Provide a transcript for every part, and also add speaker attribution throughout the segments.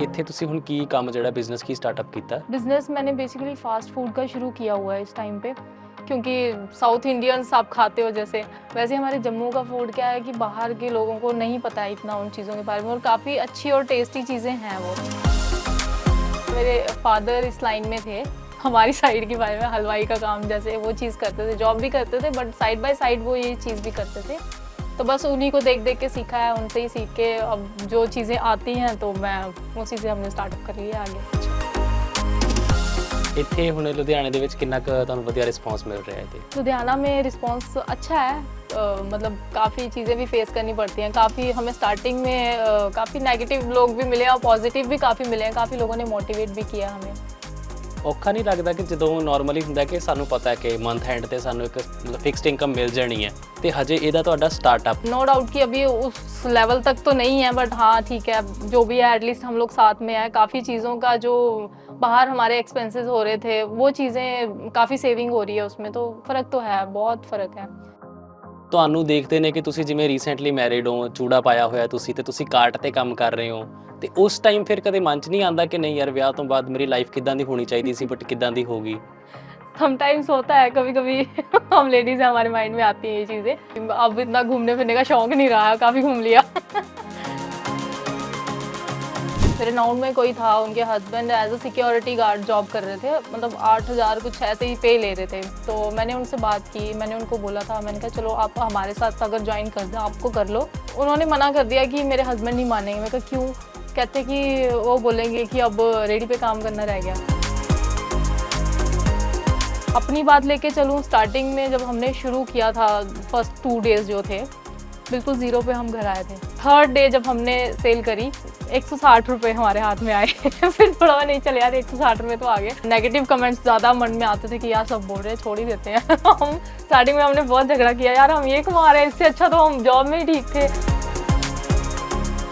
Speaker 1: ਇੱਥੇ ਤੁਸੀਂ ਹੁਣ ਕੀ ਕੰਮ ਜਿਹੜਾ बिजनेस की स्टार्टअप ਕੀਤਾ?
Speaker 2: बिजनेस मैंने बेसिकली फास्ट फूड का शुरू किया हुआ है इस टाइम पे, क्योंकि साउथ इंडियंस आप खाते हो जैसे, वैसे हमारे जम्मू का फूड क्या है कि बाहर के लोगों को नहीं पता है इतना उन चीज़ों के बारे में, और काफ़ी अच्छी और टेस्टी चीज़ें हैं वो। मेरे फादर इस लाइन में थे, हमारी साइड के बारे में हलवाई का काम जैसे वो चीज़ करते थे, जॉब भी करते थे, बट साइड बाय साइड वो ये चीज़ भी करते थे। तो बस उन्हीं को देख देख के सीखा है, उनसे ही सीख के अब जो चीज़ें आती हैं तो मैं उसी से हमने स्टार्टअप कर लिया आगे।
Speaker 1: ਇੱਥੇ ਹੁਣ ਲੁਧਿਆਣੇ ਦੇ ਵਿੱਚ ਕਿੰਨਾ ਕੁ ਤੁਹਾਨੂੰ ਵਧੀਆ ਰਿਸਪੌਂਸ ਮਿਲ ਰਿਹਾ ਹੈ ਇਹਦੇ?
Speaker 2: लुधियाना में रिस्पांस अच्छा है, मतलब काफ़ी चीज़ें भी फेस करनी पड़ती हैं, काफ़ी हमें स्टार्टिंग में काफ़ी नेगेटिव लोग भी मिले और पॉजिटिव भी काफ़ी मिले हैं, काफ़ी लोगों ने मोटिवेट भी किया हमें।
Speaker 1: ਔਖਾ ਨਹੀਂ ਲੱਗਦਾ ਕਿ ਜਦੋਂ ਨਾਰਮਲੀ ਹੁੰਦਾ ਕਿ ਸਾਨੂੰ ਪਤਾ ਹੈ ਕਿ ਮੰਥ ਐਂਡ ਤੇ ਸਾਨੂੰ ਇੱਕ ਫਿਕਸਡ ਇਨਕਮ ਮਿਲ ਜਾਣੀ ਹੈ ਤੇ ਹਜੇ ਇਹਦਾ ਤੁਹਾਡਾ ਸਟਾਰਟਅਪ
Speaker 2: नो डाउट कि अभी उस लेवल तक तो नहीं है, बट हाँ ठीक है, जो भी है एटलीस्ट हम लोग साथ में हैं। काफ़ी चीज़ों का जो बाहर हमारे एक्सपेंसेस हो रहे थे वो चीज़ें काफ़ी सेविंग हो रही है उसमें, तो फ़र्क तो है, बहुत फ़र्क है।
Speaker 1: ਤੁਹਾਨੂੰ ਦੇਖਦੇ ਨੇ ਕਿ ਤੁਸੀਂ ਜਿਵੇਂ ਰੀਸੈਂਟਲੀ ਮੈਰਿਡ ਹੋ, ਚੂੜਾ ਪਾਇਆ ਹੋਇਆ ਤੁਸੀਂ ਤੇ ਤੁਸੀਂ ਕਾਰਟ ਤੇ ਕੰਮ ਕਰ ਰਹੇ ਹੋ ਤੇ ਉਸ ਟਾਈਮ ਫਿਰ ਕਦੇ ਮਨ 'ਚ ਨਹੀਂ ਆਉਂਦਾ ਕਿ ਨਹੀਂ ਯਾਰ ਵਿਆਹ ਤੋਂ ਬਾਅਦ ਮੇਰੀ ਲਾਈਫ ਕਿੱਦਾਂ ਦੀ ਹੋਣੀ ਚਾਹੀਦੀ ਸੀ ਬਟ ਕਿੱਦਾਂ ਦੀ ਹੋ गई?
Speaker 2: समटाइम्स होता है कभी कभी हम लेडीज़ हैं, हमारे माइंड में आती हैं ये चीज़ें। अब इतना घूमने फिरने का शौक नहीं रहा, काफ़ी घूम लिया। मेरे नाउन में कोई था, उनके husband as a security guard job कर रहे थे, मतलब 8,000 कुछ ऐसे ही पे ले रहे थे। तो मैंने उनसे बात की, मैंने उनको बोला था, मैंने कहा चलो आप हमारे साथ अगर ज्वाइन कर दें आपको कर लो। उन्होंने मना कर दिया कि मेरे हस्बैंड नहीं मानेंगे। मैं कहा क्यों? कहते कि वो बोलेंगे कि अब रेडी पे काम करना रह गया। अपनी बात लेके चलूँ, स्टार्टिंग में जब हमने शुरू किया था फर्स्ट 2 डेज़ जो थे बिल्कुल ज़ीरो पे हम घर आए थे। थर्ड डे जब हमने सेल करी 160 रुपये हमारे हाथ में आए। फिर थोड़ा नहीं चले यार, 160 रुपये तो आ गए। नेगेटिव कमेंट्स ज़्यादा मन में आते थे कि यार सब बोल रहे हैं छोड़ ही देते हैं। हम स्टार्टिंग में हमने बहुत झगड़ा किया, यार हम ये कमा रहे हैं, इससे अच्छा तो हम जॉब में ही ठीक थे।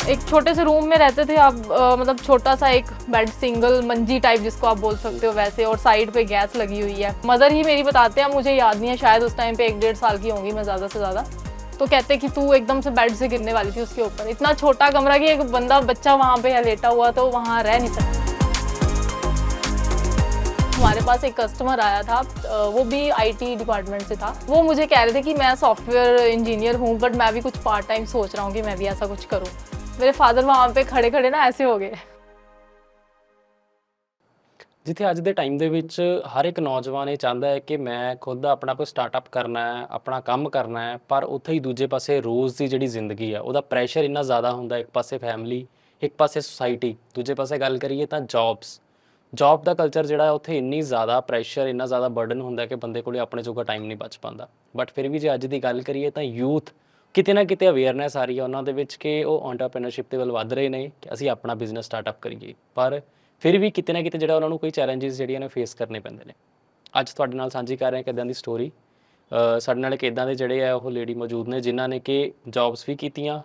Speaker 2: एक छोटे से रूम में रहते थे आप, मतलब छोटा सा एक बेड, सिंगल मंजी टाइप जिसको आप बोल सकते हो वैसे, और साइड पे गैस लगी हुई है। मदर ही मेरी बताते हैं, मुझे याद नहीं है, शायद उस टाइम पे 1-1.5 साल की होंगी मैं ज़्यादा से ज़्यादा। तो कहते कि तू एकदम से बेड से गिरने वाली थी उसके ऊपर। इतना छोटा कमरा कि एक बंदा बच्चा वहाँ पे है लेटा हुआ तो वहाँ रह नहीं सकता। हमारे पास एक कस्टमर आया था, वो भी आईटी डिपार्टमेंट से था। वो मुझे कह रहे थे कि मैं सॉफ्टवेयर इंजीनियर हूँ बट मैं भी कुछ पार्ट टाइम सोच रहा हूँ कि मैं भी ऐसा कुछ करूँ। मेरे फादर वहाँ पे खड़े खड़े ना ऐसे हो गए।
Speaker 1: ਜਿੱਥੇ ਅੱਜ ਦੇ ਟਾਈਮ ਦੇ ਵਿੱਚ ਹਰ ਇੱਕ ਨੌਜਵਾਨ ਇਹ ਚਾਹੁੰਦਾ ਹੈ ਕਿ ਮੈਂ ਖੁਦ ਆਪਣਾ ਕੋਈ ਸਟਾਰਟਅਪ ਕਰਨਾ ਹੈ, ਆਪਣਾ ਕੰਮ ਕਰਨਾ ਹੈ, ਪਰ ਉੱਥੇ ਹੀ ਦੂਜੇ ਪਾਸੇ ਰੋਜ਼ ਦੀ ਜਿਹੜੀ ਜ਼ਿੰਦਗੀ ਹੈ ਉਹਦਾ ਪ੍ਰੈਸ਼ਰ ਇੰਨਾ ਜ਼ਿਆਦਾ ਹੁੰਦਾ, ਇੱਕ ਪਾਸੇ ਫੈਮਿਲੀ, ਇੱਕ ਪਾਸੇ ਸੁਸਾਇਟੀ, ਦੂਜੇ ਪਾਸੇ ਗੱਲ ਕਰੀਏ ਤਾਂ ਜੌਬ ਦਾ ਕਲਚਰ ਜਿਹੜਾ ਹੈ ਉੱਥੇ ਇੰਨੀ ਜ਼ਿਆਦਾ ਪ੍ਰੈਸ਼ਰ, ਇੰਨਾ ਜ਼ਿਆਦਾ ਬਰਡਨ ਹੁੰਦਾ ਕਿ ਬੰਦੇ ਕੋਲੇ ਆਪਣੇ ਜੋਗਾ ਟਾਈਮ ਨਹੀਂ ਬਚ ਪਾਉਂਦਾ। ਬਟ ਫਿਰ ਵੀ ਜੇ ਅੱਜ ਦੀ ਗੱਲ ਕਰੀਏ ਤਾਂ ਯੂਥ ਕਿਤੇ ਨਾ ਕਿਤੇ ਅਵੇਅਰਨੈਸ ਆ ਰਹੀ ਹੈ ਉਹਨਾਂ ਦੇ ਵਿੱਚ ਕਿ ਉਹ ਐਂਟਰਪ੍ਰੈਨਰਸ਼ਿਪ ਦੇ ਵੱਲ ਵੱਧ ਰਹੇ ਨੇ ਕਿ ਅਸੀਂ ਆਪਣਾ ਬਿਜ਼ਨਸ ਸਟਾਰਟਅਪ ਕਰੀਏ, ਪਰ ਫਿਰ ਵੀ ਕਿਤੇ ਨਾ ਕਿਤੇ ਜਿਹੜਾ ਉਹਨਾਂ ਨੂੰ ਕੋਈ ਚੈਲੰਜਸ ਜਿਹੜੀਆਂ ਨੇ ਫੇਸ ਕਰਨੇ ਪੈਂਦੇ ਨੇ। ਅੱਜ ਤੁਹਾਡੇ ਨਾਲ ਸਾਂਝੀ ਕਰ ਰਹੇ ਹਾਂ ਕਿੱਦਾਂ ਦੀ ਸਟੋਰੀ। ਸਾਡੇ ਨਾਲ ਇੱਕ ਇੱਦਾਂ ਦੇ ਜਿਹੜੇ ਆ ਉਹ ਲੇਡੀ ਮੌਜੂਦ ਨੇ ਜਿਨ੍ਹਾਂ ਨੇ ਕਿ ਜੌਬਸ ਵੀ ਕੀਤੀਆਂ,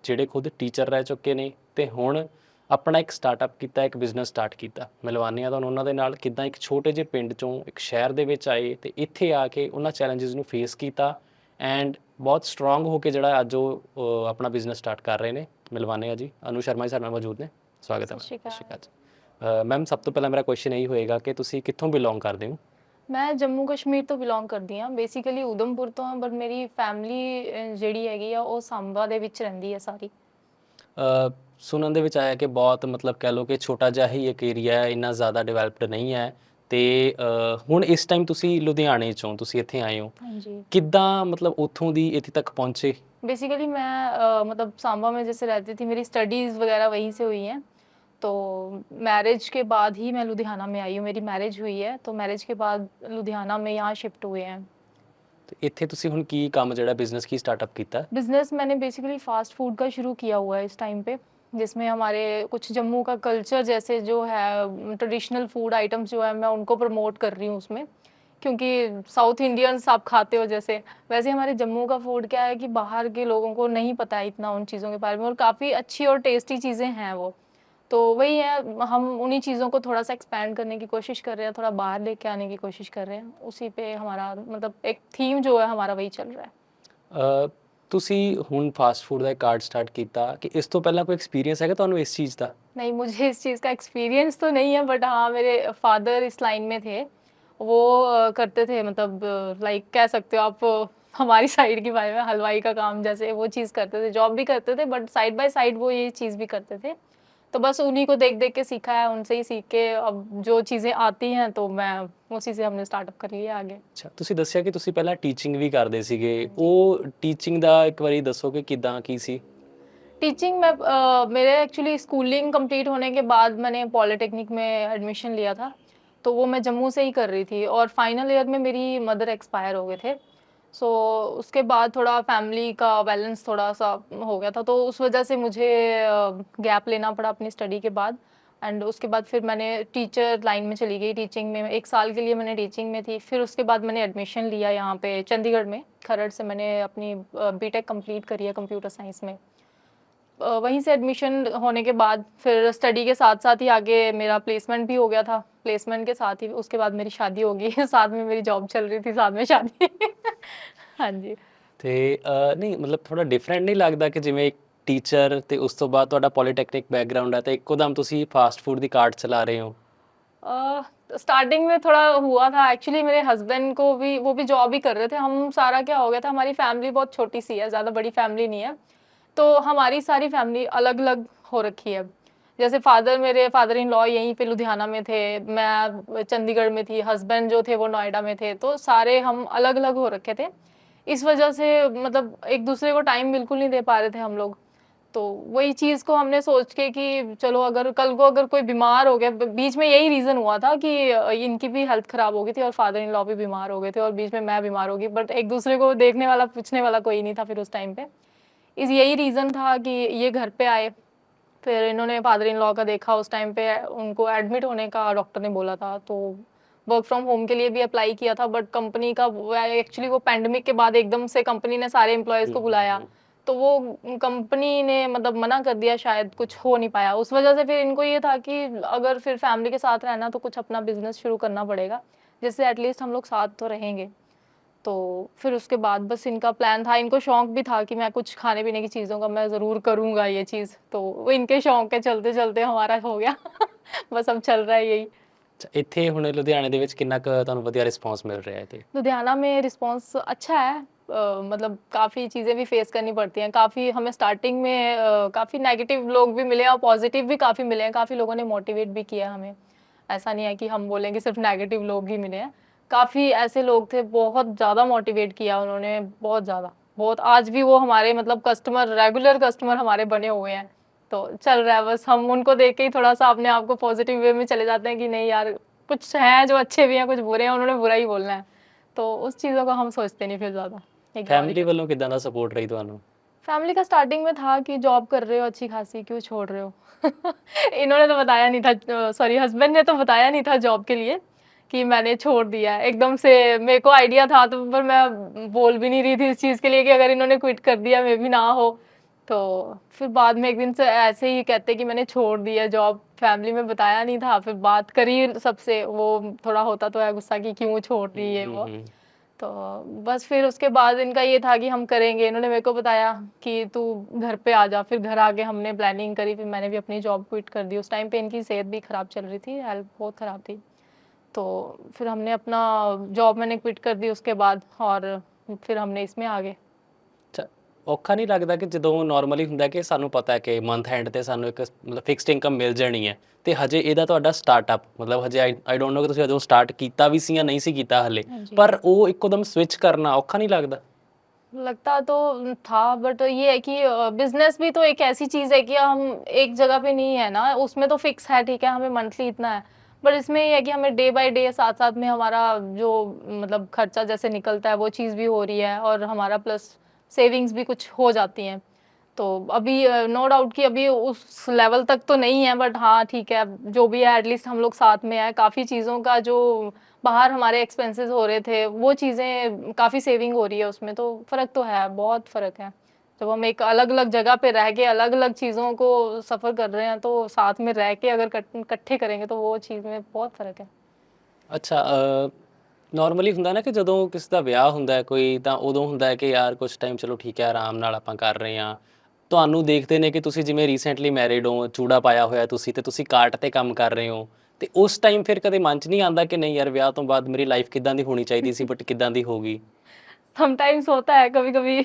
Speaker 1: ਜਿਹੜੇ ਖੁਦ ਟੀਚਰ ਰਹਿ ਚੁੱਕੇ ਨੇ ਅਤੇ ਹੁਣ ਆਪਣਾ ਇੱਕ ਸਟਾਰਟਅਪ ਕੀਤਾ, ਇੱਕ ਬਿਜ਼ਨਸ ਸਟਾਰਟ ਕੀਤਾ। ਮਿਲਵਾਉਂਦੇ ਹਾਂ ਤੁਹਾਨੂੰ ਉਹਨਾਂ ਦੇ ਨਾਲ ਕਿੱਦਾਂ ਇੱਕ ਛੋਟੇ ਜਿਹੇ ਪਿੰਡ 'ਚੋਂ ਇੱਕ ਸ਼ਹਿਰ ਦੇ ਵਿੱਚ ਆਏ ਅਤੇ ਇੱਥੇ ਆ ਕੇ ਉਹਨਾਂ ਚੈਲੰਜਸ ਨੂੰ ਫੇਸ ਕੀਤਾ ਐਂਡ ਬਹੁਤ ਸਟਰੋਂਗ ਹੋ ਕੇ ਜਿਹੜਾ ਅੱਜ ਉਹ ਆਪਣਾ ਬਿਜ਼ਨਸ ਸਟਾਰਟ ਕਰ ਰਹੇ ਨੇ। ਮਿਲਵਾਉਂਦੇ ਹਾਂ ਜੀ, ਅਨੂ ਸ਼ਰਮਾ ਜੀ ਸਾਡੇ ਨਾਲ ਮੌਜੂਦ ਨੇ। ਸਵਾਗਤ ਹੈ।
Speaker 2: ਸਤਿ ਸ਼੍ਰੀ ਅਕਾਲ।
Speaker 1: ਮੈਮ ਸਭ ਤੋਂ ਪਹਿਲਾਂ ਮੇਰਾ ਕੁਐਸਚਨ ਇਹੀ ਹੋਏਗਾ ਕਿ ਤੁਸੀਂ ਕਿੱਥੋਂ ਬਿਲੋਂਗ ਕਰਦੇ ਹੋ?
Speaker 2: मैं जम्मू कश्मीर तो बिलोंग करदी हाँ, बेसिकली उधमपुर तो हाँ, बट मेरी फैमिली ਜਿਹੜੀ ਹੈਗੀ ਆ ਉਹ ਸਾਂਬਾ ਦੇ ਵਿੱਚ ਰਹਿੰਦੀ ਹੈ ਸਾਰੀ।
Speaker 1: ਸੁਣਨ ਦੇ ਵਿੱਚ ਆਇਆ ਕਿ ਬਹੁਤ ਮਤਲਬ ਕਹਿ ਲਓ ਕਿ ਛੋਟਾ ਜਿਹਾ ਹੀ ਇੱਕ ਏਰੀਆ ਹੈ, ਇੰਨਾ ਜ਼ਿਆਦਾ ਡਿਵੈਲਪਡ ਨਹੀਂ ਹੈ ਅਤੇ ਹੁਣ ਇਸ ਟਾਈਮ ਤੁਸੀਂ ਲੁਧਿਆਣੇ 'ਚੋਂ ਤੁਸੀਂ ਇੱਥੇ ਆਏ ਹੋ,
Speaker 2: ਹਾਂਜੀ।
Speaker 1: ਕਿੱਦਾਂ ਮਤਲਬ ਉੱਥੋਂ ਦੀ ਇੱਥੇ ਤੱਕ पहुँचे?
Speaker 2: बेसिकली मैं मतलब सांबा में जैसे रहती थी, मेरी स्टडीज़ वगैरह वहीं से हुई हैं। तो मैरिज के बाद ही मैं लुधियाना में आई हूँ, मेरी मैरिज हुई है तो मैरिज के बाद लुधियाना में यहाँ शिफ्ट हुए हैं।
Speaker 1: ਤੇ ਇੱਥੇ ਤੁਸੀਂ ਹੁਣ ਕੀ ਕੰਮ ਜਿਹੜਾ ਬਿਜ਼ਨਸ ਕੀ ਸਟਾਰਟਅਪ ਕੀਤਾ?
Speaker 2: बिजनेस मैंने बेसिकली फास्ट फूड का शुरू किया हुआ है इस टाइम पे, जिसमें हमारे कुछ जम्मू का कल्चर जैसे जो है ट्रेडिशनल फूड आइटम्स जो है मैं उनको प्रमोट कर रही हूँ उसमें, क्योंकि साउथ इंडियंस आप खाते हो जैसे, वैसे हमारे जम्मू का फूड क्या है कि बाहर के लोगों को नहीं पता है इतना उन चीज़ों के बारे में, और काफ़ी अच्छी और टेस्टी चीज़ें हैं वो। तो वही है, हम उन्हीं चीज़ों को थोड़ा सा एक्सपैंड करने की कोशिश कर रहे हैं, थोड़ा बाहर लेके आने की कोशिश कर रहे हैं, उसी पे हमारा मतलब एक थीम जो है हमारा वही चल रहा है।
Speaker 1: ਤੁਸੀਂ ਹੁਣ ਫਾਸਟ ਫੂਡ ਦਾ ਇੱਕ ਕਾਰਟ ਸਟਾਰਟ ਕੀਤਾ ਕਿ ਇਸ ਤੋਂ ਪਹਿਲਾਂ ਕੋਈ ਐਕਸਪੀਰੀਅੰਸ ਹੈਗਾ ਤੁਹਾਨੂੰ ਇਸ ਚੀਜ਼ ਦਾ?
Speaker 2: नहीं, मुझे इस चीज़ का एक्सपीरियंस तो नहीं है, बट हाँ मेरे फादर इस लाइन में थे। वो करते थे, मतलब लाइक कह सकते हो आप, हमारी साइड की भाई में हलवाई का काम जैसे वो चीज़ करते थे, जॉब भी करते थे, बट साइड बाय साइड वो ये चीज़ भी करते थे। तो बस उन्हीं को देख देख के सीखा है, उनसे ही सीख के अब जो चीज़ें आती हैं तो मैं उसी से हमने स्टार्टअप कर लिया आगे।
Speaker 1: ਅੱਛਾ, ਤੁਸੀਂ ਦੱਸਿਆ ਕਿ ਤੁਸੀਂ ਪਹਿਲਾਂ ਟੀਚਿੰਗ ਵੀ ਕਰਦੇ ਸੀਗੇ, ਉਹ ਟੀਚਿੰਗ ਦਾ ਇੱਕ ਵਾਰੀ ਦੱਸੋ ਕਿ ਕਿੱਦਾਂ ਕੀ ਸੀ?
Speaker 2: टीचिंग में मेरे एक्चुअली स्कूलिंग कंप्लीट होने के बाद मैंने पॉलिटेक्निक में एडमिशन लिया था, तो वो मैं जम्मू से ही कर रही थी, और फाइनल ईयर में मेरी मदर एक्सपायर हो गए थे। सो उसके बाद थोड़ा फैमिली का बैलेंस थोड़ा सा हो गया था, तो उस वजह से मुझे गैप लेना पड़ा अपनी स्टडी के बाद। एंड उसके बाद फिर मैंने टीचर लाइन में चली गई, टीचिंग में 1 साल के लिए मैंने टीचिंग में थी। फिर उसके बाद मैंने एडमिशन लिया यहाँ पे चंडीगढ़ में, खरड़ से मैंने अपनी बीटेक कंप्लीट करी है कंप्यूटर साइंस में। वहीं से एडमिशन होने के बाद फिर स्टडी के साथ साथ ही आगे मेरा प्लेसमेंट भी हो गया था। प्लेसमेंट के साथ ही उसके बाद मेरी शादी हो गई साथ में मेरी जॉब चल रही थी, साथ में शादी हाँ जी।
Speaker 1: ਤੇ ਨਹੀਂ ਮਤਲਬ ਥੋੜਾ ਡਿਫਰੈਂਟ ਨਹੀਂ ਲੱਗਦਾ ਕਿ ਜਿਵੇਂ ਇੱਕ ਟੀਚਰ ਤੇ ਉਸ ਤੋਂ ਬਾਅਦ ਤੁਹਾਡਾ ਪੋਲੀਟੈਕਨਿਕ ਬੈਕਗ੍ਰਾਉਂਡ ਹੈ ਤੇ ਇੱਕੋਦਮ ਤੁਸੀਂ ਫਾਸਟ ਫੂਡ ਦੀ ਕਾਰਟ ਚਲਾ ਰਹੇ ਹੋ?
Speaker 2: स्टार्टिंग में थोड़ा हुआ था एक्चुअली, मेरे हस्बैंड को भी, वो भी जॉब ही कर रहे थे। हम सारा क्या हो गया था, हमारी फैमिली बहुत छोटी सी है, ज़्यादा बड़ी फैमिली नहीं है, तो हमारी सारी फैमिली अलग अलग हो रखी है। जैसे मेरे फादर इन लॉ यहीं पे लुधियाना में थे, मैं चंडीगढ़ में थी, हस्बैंड जो थे वो नोएडा में थे, तो सारे हम अलग अलग हो रखे थे। इस वजह से मतलब एक दूसरे को टाइम बिल्कुल नहीं दे पा रहे थे हम लोग। तो वही चीज़ को हमने सोच के कि चलो अगर कल को अगर कोई बीमार हो गया, बीच में यही रीज़न हुआ था कि इनकी भी हेल्थ ख़राब हो गई थी और फादर इन लॉ भी बीमार हो गए थे, और बीच में मैं बीमार हो गई, बट एक दूसरे को देखने वाला पूछने वाला कोई नहीं था फिर उस टाइम पे। यही रीज़न था कि ये घर पे आए, फिर इन्होंने फादर इन लॉ का देखा, उस टाइम पे उनको एडमिट होने का डॉक्टर ने बोला था, तो वर्क फ्रॉम होम के लिए भी अप्लाई किया था, बट कंपनी का एक्चुअली वो पैंडमिक के बाद एकदम से कंपनी ने सारे एम्प्लॉयज़ को बुलाया, तो वो कंपनी ने मतलब मना कर दिया, शायद कुछ हो नहीं पाया। उस वजह से फिर इनको ये था कि अगर फिर फैमिली के साथ रहना तो कुछ अपना बिजनेस शुरू करना पड़ेगा, जिससे एटलीस्ट हम लोग साथ तो रहेंगे। तो फिर उसके बाद बस इनका प्लान था, इनको शौक भी था कि मैं कुछ खाने पीने की चीज़ों का मैं ज़रूर करूँगा ये चीज़, तो वो इनके शौक के चलते चलते हमारा हो गया बस अब चल रहा है यही।
Speaker 1: ਅੱਛਾ, ਇੱਥੇ ਹੁਣ ਲੁਧਿਆਣੇ ਦੇ ਵਿੱਚ ਕਿੰਨਾ ਕੁ ਤੁਹਾਨੂੰ ਵਧੀਆ ਰਿਸਪੌਂਸ ਮਿਲ ਰਿਹਾ ਹੈ ਤੇ?
Speaker 2: लुधियाना में रिस्पांस अच्छा है, मतलब काफ़ी चीज़ें भी फेस करनी पड़ती हैं, काफ़ी हमें स्टार्टिंग में काफ़ी नेगेटिव लोग भी मिले और पॉजिटिव भी काफ़ी मिले हैं, काफ़ी लोगों ने मोटिवेट भी किया हमें। ऐसा नहीं है कि हम बोलें कि सिर्फ नेगेटिव लोग ही मिले हैं, काफ़ी ऐसे लोग थे, बहुत ज़्यादा मोटिवेट किया उन्होंने, बहुत ज़्यादा, बहुत। आज भी वो हमारे मतलब कस्टमर, रेगुलर कस्टमर हमारे बने हुए हैं, तो चल रहा है बस। हम उनको देख के ही थोड़ा सा अपने आप को पॉजिटिव वे में चले जाते हैं कि नहीं यार, कुछ हैं जो अच्छे भी हैं, कुछ बुरे हैं, उन्होंने बुरा ही बोलना है, तो उस चीज़ों का हम सोचते नहीं फिर ज़्यादा।
Speaker 1: ਫੈਮਿਲੀ ਵੱਲੋਂ ਕਿੱਦਾਂ ਦਾ ਸਪੋਰਟ ਰਹੀ ਤੁਹਾਨੂੰ?
Speaker 2: फैमिली का स्टार्टिंग में था कि जॉब कर रहे हो अच्छी खासी, क्यों छोड़ रहे हो इन्होंने तो बताया नहीं था, सॉरी हस्बैंड ने तो बताया नहीं था जॉब के लिए कि मैंने छोड़ दिया है एकदम से। मेरे को आइडिया था तो, पर मैं बोल भी नहीं रही थी इस चीज़ के लिए कि अगर इन्होंने क्विट कर दिया मे भी ना हो। तो फिर बाद में एक दिन से ऐसे ही कहते कि मैंने छोड़ दिया जॉब, फैमिली में बताया नहीं था, फिर बात करी सबसे, वो थोड़ा होता तो है गुस्सा कि क्यों छोड़ रही है वो। तो बस फिर उसके बाद इनका ये था कि हम करेंगे, इन्होंने मेरे को बताया कि तू घर पे आ जा, फिर घर आके हमने प्लानिंग करी, फिर मैंने भी अपनी जॉब क्विट कर दी। उस टाइम पे इनकी सेहत भी ख़राब चल रही थी, हेल्थ बहुत ख़राब थी, तो फिर हमने अपना जॉब मैंने क्विट कर दी उसके बाद, और फिर हमने इसमें आ गए।
Speaker 1: ਅੱਛਾ, ਔਖਾ ਨਹੀਂ ਲੱਗਦਾ ਕਿ ਜਦੋਂ ਨਾਰਮਲੀ ਹੁੰਦਾ ਕਿ ਸਾਨੂੰ ਪਤਾ ਹੈ ਕਿ ਮੰਥ ਐਂਡ ਤੇ ਸਾਨੂੰ ਇੱਕ ਮਤਲਬ ਫਿਕਸਡ ਇਨਕਮ ਮਿਲ ਜਾਣੀ ਹੈ, ਤੇ ਹਜੇ ਇਹਦਾ ਤੁਹਾਡਾ ਸਟਾਰਟਅਪ ਮਤਲਬ ਹਜੇ ਆਈ ਡੋਂਟ ਨੋ ਕਿ ਤੁਸੀਂ ਜਦੋਂ ਸਟਾਰਟ ਕੀਤਾ ਵੀ ਸੀ ਜਾਂ ਨਹੀਂ ਸੀ ਕੀਤਾ ਹਲੇ,
Speaker 2: ਹਾਂਜੀ।
Speaker 1: ਪਰ ਉਹ ਇੱਕੋਦਮ ਸਵਿਚ ਕਰਨਾ ਔਖਾ नहीं लगता?
Speaker 2: लगता तो था, बट ये है कि बिजनेस भी तो एक ऐसी चीज़ है कि हम एक जगह पे नहीं है ना, उसमें तो फिक्स है, ठीक है हमें मंथली इतना है, बट इसमें ये है कि हमें डे बाय डे साथ साथ में हमारा जो मतलब खर्चा जैसे निकलता है वो चीज़ भी हो रही है, और हमारा प्लस सेविंग्स भी कुछ हो जाती हैं। तो अभी नो डाउट कि अभी उस लेवल तक तो नहीं है, बट हाँ ठीक है, जो भी है एटलीस्ट हम लोग साथ में है। काफ़ी चीज़ों का जो बाहर हमारे एक्सपेंसेस हो रहे थे वो चीज़ें काफ़ी सेविंग हो रही है उसमें, तो फ़र्क तो है, बहुत फ़र्क है। जब हम एक अलग अलग जगह पे रह के अलग अलग चीज़ों को सफ़र कर रहे हैं, तो साथ में रह के अगर इकट्ठे करेंगे तो वो चीज़ में बहुत फ़र्क है।
Speaker 1: अच्छा, ਨਾਰਮਲੀ ਹੁੰਦਾ ਨਾ ਕਿ ਜਦੋਂ ਕਿਸੇ ਦਾ ਵਿਆਹ ਹੁੰਦਾ ਹੈ ਕੋਈ ਤਾਂ ਉਦੋਂ ਹੁੰਦਾ ਹੈ ਕਿ ਯਾਰ ਕੁਝ ਟਾਈਮ ਚਲੋ ਠੀਕ ਹੈ ਆਰਾਮ ਨਾਲ ਆਪਾਂ ਕਰ ਰਹੇ ਹਾਂ। ਤੁਹਾਨੂੰ ਦੇਖਦੇ ਨੇ ਕਿ ਤੁਸੀਂ ਜਿਵੇਂ ਰੀਸੈਂਟਲੀ ਮੈਰਿਡ ਹੋ, ਚੂੜਾ ਪਾਇਆ ਹੋਇਆ ਤੁਸੀਂ ਤੇ ਤੁਸੀਂ ਕਾਰਟ ਤੇ ਕੰਮ ਕਰ ਰਹੇ ਹੋ, ਤੇ ਉਸ ਟਾਈਮ ਫਿਰ ਕਦੇ ਮਨ 'ਚ ਨਹੀਂ ਆਉਂਦਾ ਕਿ ਨਹੀਂ ਯਾਰ ਵਿਆਹ ਤੋਂ ਬਾਅਦ ਮੇਰੀ ਲਾਈਫ ਕਿੱਦਾਂ ਦੀ ਹੋਣੀ ਚਾਹੀਦੀ ਸੀ ਬਟ किद्दां दी हो गई?
Speaker 2: समटाइम्स होता है कभी कभी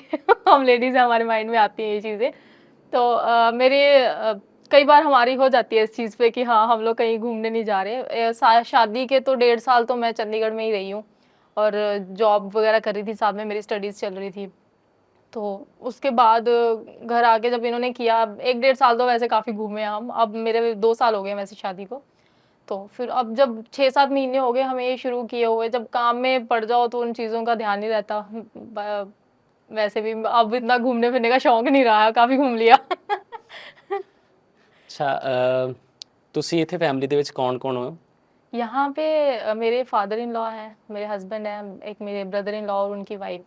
Speaker 2: हम लेडीज हैं, हमारे माइंड में आती हैं ये चीज़ें। तो मेरे कई बार हमारी हो जाती है इस चीज़ पे कि हाँ हम लोग कहीं घूमने नहीं जा रहे। शादी के तो 1.5 साल तो मैं चंडीगढ़ में ही रही हूँ और जॉब वगैरह कर रही थी, साथ में मेरी स्टडीज़ चल रही थी। तो उसके बाद घर आके जब इन्होंने किया, 1-1.5 साल तो वैसे काफ़ी घूमे हम। अब मेरे 2 साल हो गए वैसे शादी को। तो फिर अब जब 6-7 महीने हो गए हमें ये शुरू किए हुए, जब काम में पड़ जाओ तो उन चीज़ों का ध्यान नहीं रहता। वैसे भी अब इतना घूमने फिरने का शौक नहीं रहा, काफ़ी घूम लिया।
Speaker 1: ਅੱਛਾ ਤੁਸੀਂ ਇੱਥੇ ਫੈਮਿਲੀ ਦੇ ਵਿੱਚ ਕੌਣ-ਕੌਣ ਹੋ?
Speaker 2: यहाँ पे मेरे फादर इन लॉ हैं, मेरे हस्बैंड हैं, एक मेरे ब्रदर इन लॉ और उनकी वाइफ।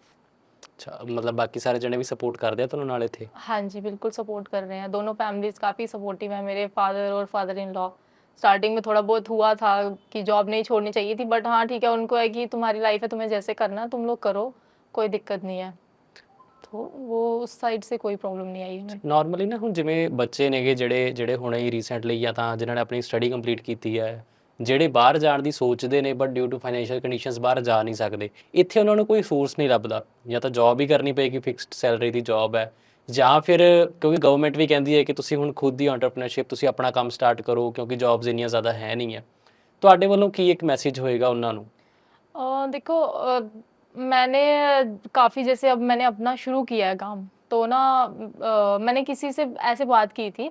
Speaker 1: ਅੱਛਾ ਮਤਲਬ ਬਾਕੀ ਸਾਰੇ ਜਣੇ ਵੀ ਸਪੋਰਟ ਕਰਦੇ ਆ ਤੁਹਾਨੂੰ ਨਾਲ ਇੱਥੇ?
Speaker 2: हाँ जी, बिल्कुल सपोर्ट कर रहे हैं। दोनों फैमिलीज़ काफ़ी सपोर्टिव हैं, मेरे फादर और फादर इन लॉ। स्टार्टिंग में थोड़ा बहुत हुआ था कि जॉब नहीं छोड़नी चाहिए थी, बट हाँ ठीक है, उनको है कि तुम्हारी लाइफ है, तुम्हें जैसे करना है तुम लोग करो, कोई दिक्कत नहीं है। तो वो उस साइड से कोई प्रॉब्लम नहीं आई हमें।
Speaker 1: ਨਾਰਮਲੀ ਨਾ ਹੁਣ ਜਿਵੇਂ ਬੱਚੇ ਨੇਗੇ ਜਿਹੜੇ ਜਿਹੜੇ ਹੁਣੇ ਹੀ ਰੀਸੈਂਟਲੀ ਜਾਂ ਤਾਂ ਜਿਨ੍ਹਾਂ ਨੇ ਆਪਣੀ ਸਟੱਡੀ ਕੰਪਲੀਟ ਕੀਤੀ ਹੈ, ਜਿਹੜੇ ਬਾਹਰ ਜਾਣ ਦੀ ਸੋਚਦੇ ਨੇ but due to financial conditions ਬਾਹਰ ਜਾ ਨਹੀਂ ਸਕਦੇ, ਇੱਥੇ ਉਹਨਾਂ ਨੂੰ ਕੋਈ ਸੋਰਸ ਨਹੀਂ ਲੱਭਦਾ। ਜਾਂ ਤਾਂ ਜੌਬ ਹੀ ਕਰਨੀ ਪਏਗੀ, ਫਿਕਸਡ ਸੈਲਰੀ ਦੀ ਜੌਬ ਹੈ, ਜਾਂ ਫਿਰ ਕਿਉਂਕਿ ਗਵਰਨਮੈਂਟ ਵੀ ਕਹਿੰਦੀ ਹੈ ਕਿ ਤੁਸੀਂ ਹੁਣ ਖੁਦ ਦੀ ਐਂਟਰਪ੍ਰੈਨਰਸ਼ਿਪ ਤੁਸੀਂ ਆਪਣਾ ਕੰਮ ਸਟਾਰਟ ਕਰੋ ਕਿਉਂਕਿ ਜੌਬਸ ਇੰਨੀਆਂ ਜ਼ਿਆਦਾ ਹੈ ਨਹੀਂ ਹੈ। ਤੁਹਾਡੇ ਵੱਲੋਂ ਕੀ ਇੱਕ ਮੈਸੇਜ ਹੋਏਗਾ ਉਹਨਾਂ ਨੂੰ?
Speaker 2: देखो मैंने काफ़ी, जैसे अब मैंने अपना शुरू किया है काम, तो ना मैंने किसी से ऐसे बात की थी।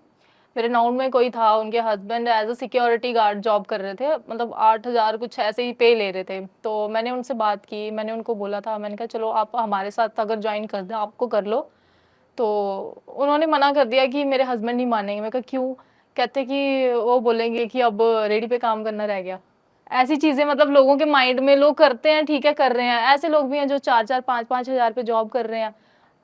Speaker 2: मेरे नाउन में कोई था, उनके husband as a security guard job कर रहे थे, मतलब 8,000 कुछ ऐसे ही पे ले रहे थे। तो मैंने उनसे बात की, मैंने उनको बोला था, मैंने कहा चलो आप हमारे साथ अगर ज्वाइन कर दें, आपको कर लो। तो उन्होंने मना कर दिया कि मेरे हस्बैंड नहीं मानेंगे। मैं कहा क्यों? कहते कि वो बोलेंगे कि अब रेडी पे काम करना रह गया। ऐसी चीज़ें मतलब लोगों के माइंड में लोग करते हैं, ठीक है कर रहे हैं। ऐसे लोग भी हैं जो 4-4 5-5 हज़ार पे जॉब कर रहे हैं।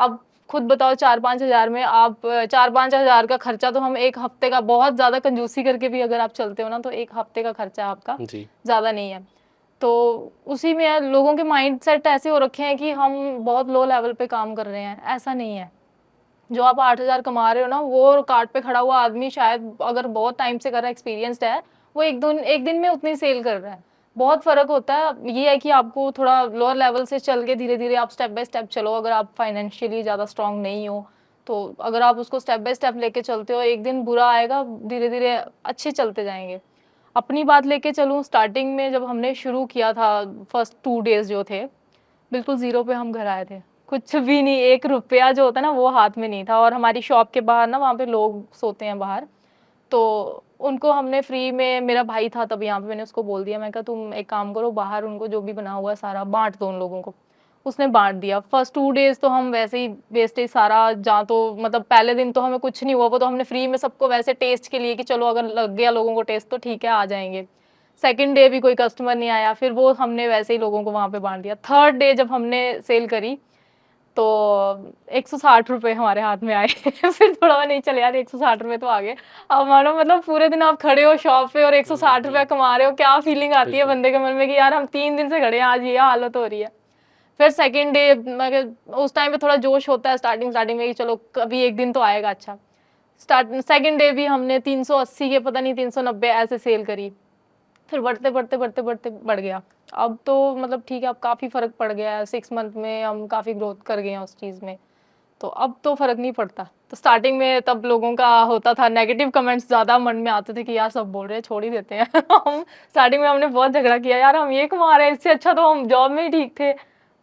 Speaker 2: अब खुद बताओ 4-5 हज़ार में आप 4-5 हज़ार का खर्चा, तो हम 1 हफ्ते का बहुत ज़्यादा कंजूसी करके भी अगर आप चलते हो ना, तो 1 हफ्ते का खर्चा आपका
Speaker 1: जी
Speaker 2: ज़्यादा नहीं है। तो उसी में लोगों के माइंडसेट ऐसे हो रखे हैं कि हम बहुत लो लेवल पे काम कर रहे हैं। ऐसा नहीं है। जो आप 8,000 कमा रहे हो ना, वो कार्ट पे खड़ा हुआ आदमी शायद अगर बहुत टाइम से कर रहा है, एक्सपीरियंस्ड है, वो एक दिन में उतनी सेल कर रहा है। बहुत फ़र्क होता है। ये है कि आपको थोड़ा लोअर लेवल से चल के धीरे-धीरे आप स्टेप बाय स्टेप चलो। अगर आप फाइनेंशियली ज़्यादा स्ट्रॉन्ग नहीं हो, तो अगर आप उसको स्टेप बाय स्टेप लेके चलते हो, एक दिन बुरा आएगा, धीरे-धीरे अच्छे चलते जाएँगे। अपनी बात लेके चलूँ, स्टार्टिंग में जब हमने शुरू किया था, फर्स्ट 2 डेज़ जो थे, बिल्कुल ज़ीरो पे हम घर आए थे। कुछ भी नहीं, 1 रुपया जो होता है ना वो हाथ में नहीं था। और हमारी शॉप के बाहर ना, वहाँ पे लोग सोते हैं बाहर, तो उनको हमने फ्री में, मेरा भाई था तब यहाँ पे, मैंने उसको बोल दिया, मैं कहा तुम एक काम करो, बाहर उनको जो भी बना हुआ है सारा बाँट दो उन लोगों को। उसने बाँट दिया। फर्स्ट 2 डेज़ तो हम वैसे ही वेस्टेज सारा, जहाँ तो मतलब पहले दिन तो हमें कुछ नहीं हुआ, वो तो हमने फ्री में सबको वैसे टेस्ट के लिए कि चलो अगर लग गया लोगों को टेस्ट तो ठीक है आ जाएँगे। सेकंड डे भी कोई कस्टमर नहीं आया, फिर वो हमने वैसे ही लोगों को वहाँ पे बाँट दिया। थर्ड डे जब हमने सेल करी तो 160 रुपए हमारे हाथ में आए। फिर थोड़ा नहीं चले यार, 160 रुपए तो आ गए। अब मानो मतलब पूरे दिन आप खड़े हो शॉप पे और 160 रुपया कमा रहे हो, क्या फीलिंग आती है बंदे के मन में कि यार हम 3 दिन से खड़े हैं, आज ये हालत हो रही है। फिर सेकंड डे उस टाइम पे थोड़ा जोश होता है स्टार्टिंग में कि चलो कभी एक दिन तो आएगा अच्छा। सेकंड डे भी हमने 380 के पता नहीं 390 ऐसे सेल करी। फिर बढ़ते बढ़ गया। अब तो मतलब ठीक है, अब काफ़ी फ़र्क पड़ गया है। 6 मंथ में हम काफ़ी ग्रोथ कर गए हैं उस चीज़ में, तो अब तो फ़र्क नहीं पड़ता। तो स्टार्टिंग में तब लोगों का होता था, नेगेटिव कमेंट्स ज़्यादा मन में आते थे कि यार सब बोल रहे हैं, छोड़ ही देते हैं। हम स्टार्टिंग में हमने बहुत झगड़ा किया, यार हम ये कमा रहे हैं, इससे अच्छा तो हम जॉब में ही ठीक थे।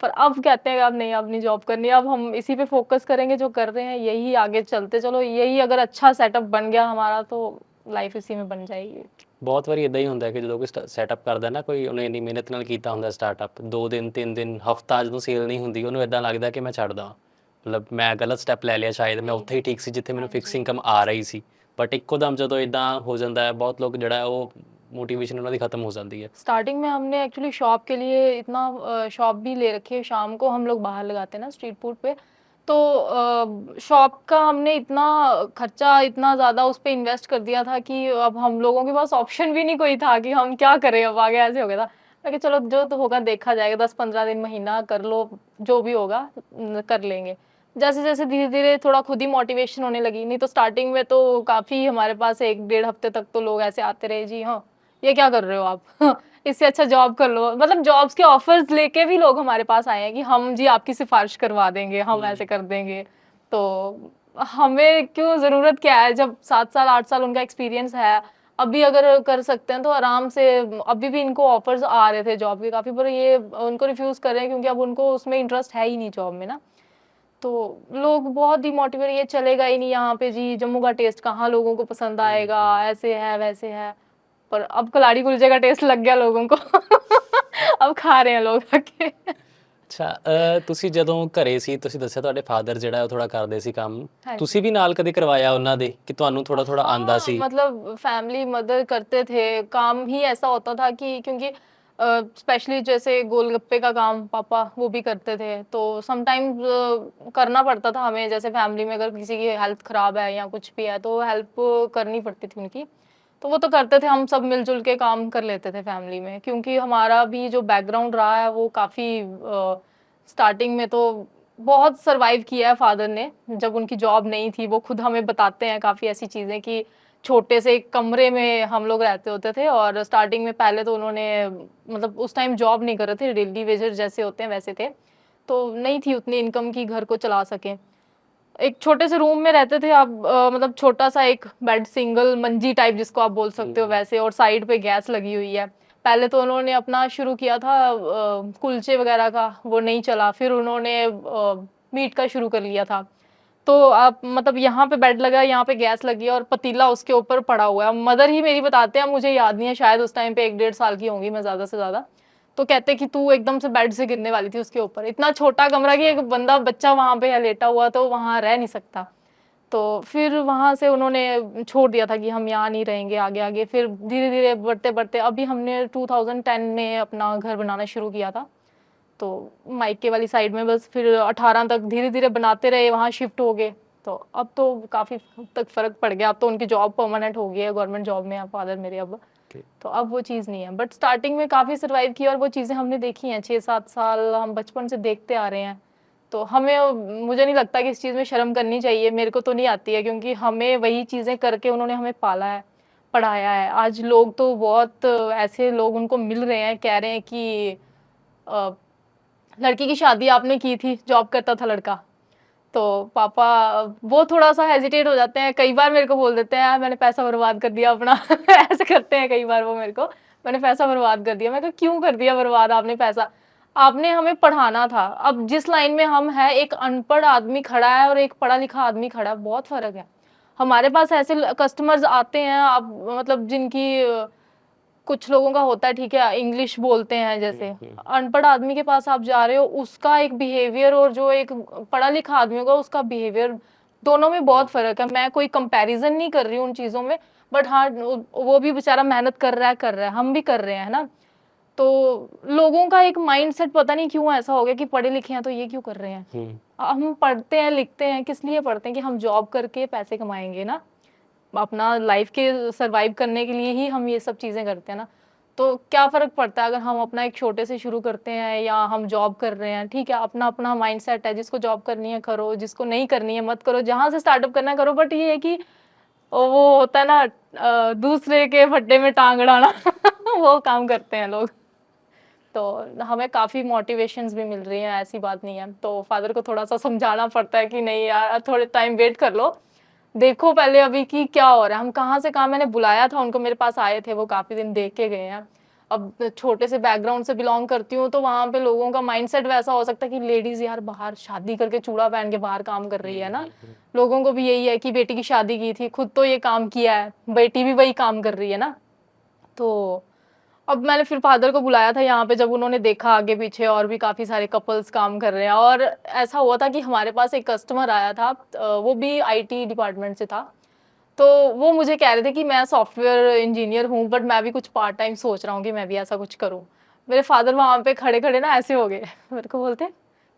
Speaker 2: पर अब कहते हैं अब नहीं, अब नहीं जॉब करनी, अब हम इसी पे फोकस करेंगे, जो कर रहे हैं यही आगे चलते चलो, यही अगर अच्छा सेटअप बन गया हमारा तो ਲਾਈਫ ਇਸੀ में बन जाएगी।
Speaker 1: ਬਹੁਤ ਵਾਰੀ ਇਦਾਂ ਹੀ ਹੁੰਦਾ ਕਿ ਜਦੋਂ ਕੋਈ ਸੈਟਅਪ ਕਰਦਾ ਨਾ ਕੋਈ, ਉਹਨੇ ਇੰਨੀ ਮਿਹਨਤ ਨਾਲ ਕੀਤਾ ਹੁੰਦਾ ਸਟਾਰਟਅਪ, 2 ਦਿਨ 3 ਦਿਨ ਹਫਤਾ ਜਦੋਂ ਸੇਲ ਨਹੀਂ ਹੁੰਦੀ ਉਹਨੂੰ ਇਦਾਂ ਲੱਗਦਾ ਕਿ ਮੈਂ ਛੱਡ ਦਵਾਂ, ਮਤਲਬ ਮੈਂ ਗਲਤ ਸਟੈਪ ਲੈ ਲਿਆ, ਸ਼ਾਇਦ ਮੈਂ ਉੱਥੇ ਹੀ ਠੀਕ ਸੀ ਜਿੱਥੇ ਮੈਨੂੰ ਫਿਕਸ ਇਨਕਮ ਆ ਰਹੀ ਸੀ। ਬਟ ਇੱਕੋ ਦਮ ਜਦੋਂ ਇਦਾਂ ਹੋ ਜਾਂਦਾ ਹੈ, ਬਹੁਤ ਲੋਕ ਜਿਹੜਾ ਉਹ मोटिवेशन उन्होंने ख़त्म हो जाती है।
Speaker 2: स्टार्टिंग में हमने एक्चुअली शॉप के लिए इतना शॉप भी ले रखी है, शाम को हम लोग बाहर लगाते हैं ना स्ट्रीट फूड पे, तो शॉप का हमने इतना खर्चा इतना ज़्यादा उस पर इन्वेस्ट कर दिया था कि अब हम लोगों के पास ऑप्शन भी नहीं कोई था कि हम क्या करें, अब आगे ऐसे हो गया था। मैं कि चलो जो तो होगा देखा जाएगा, 10-15 दिन, महीना कर लो, जो भी होगा कर लेंगे। जैसे जैसे धीरे धीरे थोड़ा खुद ही मोटिवेशन होने लगी। नहीं तो स्टार्टिंग में तो काफी हमारे पास 1-1.5 हफ्ते तक तो लोग ऐसे आते रहे, जी हाँ ये क्या कर रहे हो आप इससे अच्छा जॉब कर लो। मतलब जॉब्स के ऑफर्स लेके भी लोग हमारे पास आए हैं कि हम जी आपकी सिफारिश करवा देंगे, हम ऐसे कर देंगे। तो हमें क्यों, जरूरत क्या है, जब 7 साल 8 साल उनका एक्सपीरियंस है, अभी अगर कर सकते हैं तो आराम से। अभी भी इनको ऑफर्स आ रहे थे जॉब के काफी, पर ये उनको रिफ्यूज कर रहे हैं क्योंकि अब उनको उसमें इंटरेस्ट है ही नहीं जॉब में ना। तो लोग बहुत डिमोटिवेट, ये चलेगा ही नहीं यहाँ पे जी, जम्मू का टेस्ट कहाँ लोगों को पसंद आएगा, ऐसे है वैसे है। पर अब कलाड़ी कुलचे का टेस्ट लग गया लोगों को अब खा रहे हैं लोग आके।
Speaker 1: ਅੱਛਾ ਤੁਸੀਂ ਜਦੋਂ ਘਰੇ ਸੀ, ਤੁਸੀਂ ਦੱਸਿਆ ਤੁਹਾਡੇ ਫਾਦਰ ਜਿਹੜਾ ਉਹ ਥੋੜਾ ਕਰਦੇ ਸੀ ਕੰਮ,
Speaker 2: हाँ जी।
Speaker 1: ਤੁਸੀਂ ਵੀ ਨਾਲ ਕਦੇ ਕਰਵਾਇਆ ਉਹਨਾਂ ਦੇ ਕਿ ਤੁਹਾਨੂੰ ਥੋੜਾ ਥੋੜਾ ਆਂਦਾ
Speaker 2: हाँ,
Speaker 1: ਸੀ?
Speaker 2: मतलब फैमिली मदर करते थे काम ही, ऐसा होता था कि क्योंकि स्पेशली जैसे गोलगप्पे का काम पापा वो भी करते थे, तो समटाइम्स करना पड़ता था हमें। जैसे फैमिली में अगर किसी की हेल्थ खराब है या कुछ भी है तो हेल्प करनी पड़ती थी उनकी, तो वो तो करते थे। हम सब मिलजुल के काम कर लेते थे फैमिली में, क्योंकि हमारा भी जो बैकग्राउंड रहा है वो काफ़ी स्टार्टिंग में तो बहुत सरवाइव किया है फादर ने। जब उनकी जॉब नहीं थी, वो खुद हमें बताते हैं काफ़ी ऐसी चीज़ें कि छोटे से एक कमरे में हम लोग रहते होते थे। और स्टार्टिंग में पहले तो उन्होंने, मतलब उस टाइम जॉब नहीं कर रहे थे, डेली वेजर जैसे होते हैं वैसे थे, तो नहीं थी उतनी इनकम की घर को चला सकें। एक छोटे से रूम में रहते थे आप, मतलब छोटा सा एक बेड, सिंगल मंजी टाइप जिसको आप बोल सकते हो वैसे, और साइड पे गैस लगी हुई है। पहले तो उन्होंने अपना शुरू किया था कुलचे वगैरह का, वो नहीं चला। फिर उन्होंने मीट का शुरू कर लिया था। तो आप मतलब यहाँ पे बेड लगा, यहाँ पे गैस लगी है और पतीला उसके ऊपर पड़ा हुआ है। मदर ही मेरी बताते हैं, मुझे याद नहीं है, शायद उस टाइम पे 1-1.5 साल की होंगी मैं ज्यादा से ज्यादा। तो कहते कि तू एकदम से बेड से गिरने वाली थी उसके ऊपर। इतना छोटा कमरा कि एक बंदा बच्चा वहां पे है लेटा हुआ, तो वहां रह नहीं सकता। तो फिर वहां से उन्होंने छोड़ दिया था कि हम यहाँ नहीं रहेंगे आगे आगे। फिर धीरे धीरे बढ़ते बढ़ते अभी हमने 2010 में अपना घर बनाना शुरू किया था, तो मायके वाली साइड में। बस फिर 18 तक धीरे धीरे बनाते रहे, वहाँ शिफ्ट हो गए। तो अब तो काफी हद तक फर्क पड़ गया। अब तो उनकी जॉब परमानेंट हो गई है, गवर्नमेंट जॉब में है फादर मेरे अब। तो अब वो चीज़ नहीं है, बट स्टार्टिंग में काफ़ी सर्वाइव किया और वो चीज़ें हमने देखी हैं। 6-7 साल हम बचपन से देखते आ रहे हैं। तो हमें, मुझे नहीं लगता कि इस चीज़ में शर्म करनी चाहिए। मेरे को तो नहीं आती है, क्योंकि हमें वही चीज़ें करके उन्होंने हमें पाला है, पढ़ाया है। आज लोग तो बहुत ऐसे लोग उनको मिल रहे हैं, कह रहे हैं कि अ, लड़की की शादी आपने की थी, जॉब करता था लड़का, तो पापा वो थोड़ा सा हेजिटेट हो जाते हैं। कई बार मेरे को बोल देते हैं मैंने पैसा बर्बाद कर दिया अपना ऐसे करते हैं कई बार वो मेरे को, मैंने पैसा बर्बाद कर दिया। मैं कहा क्यों कर दिया बर्बाद आपने पैसा? आपने हमें पढ़ाना था। अब जिस लाइन में हम हैं, एक अनपढ़ आदमी खड़ा है और एक पढ़ा लिखा आदमी खड़ा है, बहुत फर्क है। हमारे पास ऐसे कस्टमर्स आते हैं, अब मतलब जिनकी कुछ लोगों का होता है ठीक है, इंग्लिश बोलते हैं, जैसे अनपढ़ आदमी के पास आप जा रहे हो, उसका एक बिहेवियर और जो एक पढ़ा लिखा आदमी होगा उसका बिहेवियर, दोनों में बहुत फर्क है। मैं कोई कंपैरिजन नहीं कर रही हूँ उन चीजों में, बट हाँ वो भी बेचारा मेहनत कर रहा है, हम भी कर रहे हैं ना। तो लोगों का एक माइंडसेट पता नहीं क्यों ऐसा हो गया कि पढ़े लिखे हैं तो ये क्यों कर रहे हैं। हम पढ़ते हैं लिखते हैं किस लिए पढ़ते हैं? कि हम जॉब करके पैसे कमाएंगे ना, अपना लाइफ के सरवाइव करने के लिए ही हम ये सब चीज़ें करते हैं ना। तो क्या फ़र्क पड़ता है अगर हम अपना एक छोटे से शुरू करते हैं या हम जॉब कर रहे हैं? ठीक है, अपना अपना माइंडसेट है, जिसको जॉब करनी है करो, जिसको नहीं करनी है मत करो, जहाँ से स्टार्टअप करना है करो। बट ये है कि वो होता है ना, दूसरे के फड्डे में टांग अड़ाना वो काम करते हैं लोग। तो हमें काफ़ी मोटिवेशंस भी मिल रही हैं, ऐसी बात नहीं है। तो फादर को थोड़ा सा समझाना पड़ता है कि नहीं यार थोड़े टाइम वेट कर लो, देखो पहले अभी कि क्या हो रहा है। हम कहाँ से कहाँ, मैंने बुलाया था उनको, मेरे पास आए थे, वो काफ़ी दिन देख के गए हैं। अब छोटे से बैकग्राउंड से बिलोंग करती हूँ, तो वहाँ पे लोगों का माइंडसेट वैसा हो सकता है कि लेडीज यार बाहर शादी करके चूड़ा पहन के बाहर काम कर रही है ना। लोगों को भी यही है कि बेटी की शादी की थी, खुद तो ये काम किया है, बेटी भी वही काम कर रही है ना। तो अब मैंने फिर फादर को बुलाया था यहाँ पे, जब उन्होंने देखा आगे पीछे और भी काफ़ी सारे कपल्स काम कर रहे हैं। और ऐसा हुआ था कि हमारे पास एक कस्टमर आया था, वो भी आईटी डिपार्टमेंट से था। तो वो मुझे कह रहे थे कि मैं सॉफ्टवेयर इंजीनियर हूँ, बट मैं भी कुछ पार्ट टाइम सोच रहा हूँ कि मैं भी ऐसा कुछ करूँ। मेरे फादर वहाँ पे खड़े खड़े ना ऐसे हो गए, मेरे को बोलते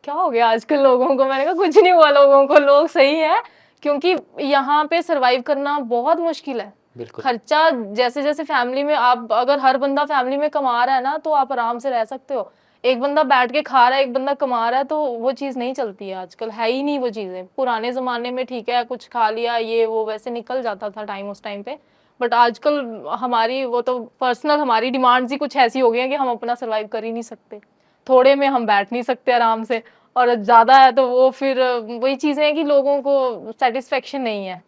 Speaker 2: क्या हो गया आजकल लोगों को? मैंने कहा कुछ नहीं हुआ लोगों को, लोग सही है, क्योंकि यहाँ पे सरवाइव करना बहुत मुश्किल है।
Speaker 1: बिल्कुल।
Speaker 2: खर्चा जैसे जैसे फैमिली में आप अगर हर बंदा फैमिली में कमा रहा है ना तो आप आराम से रह सकते हो। एक बंदा बैठ के खा रहा है, एक बंदा कमा रहा है, तो वो चीज़ नहीं चलती है आजकल, है ही नहीं वो चीज़ें। पुराने ज़माने में ठीक है कुछ खा लिया ये वो वैसे निकल जाता था टाइम उस टाइम पे, बट आजकल हमारी वो तो पर्सनल हमारी डिमांड्स ही कुछ ऐसी हो गई हैं कि हम अपना सर्वाइव कर ही नहीं सकते। थोड़े में हम बैठ नहीं सकते आराम से, और ज़्यादा है तो वो फिर वही चीज़ें हैं कि लोगों को सेटिस्फेक्शन नहीं है।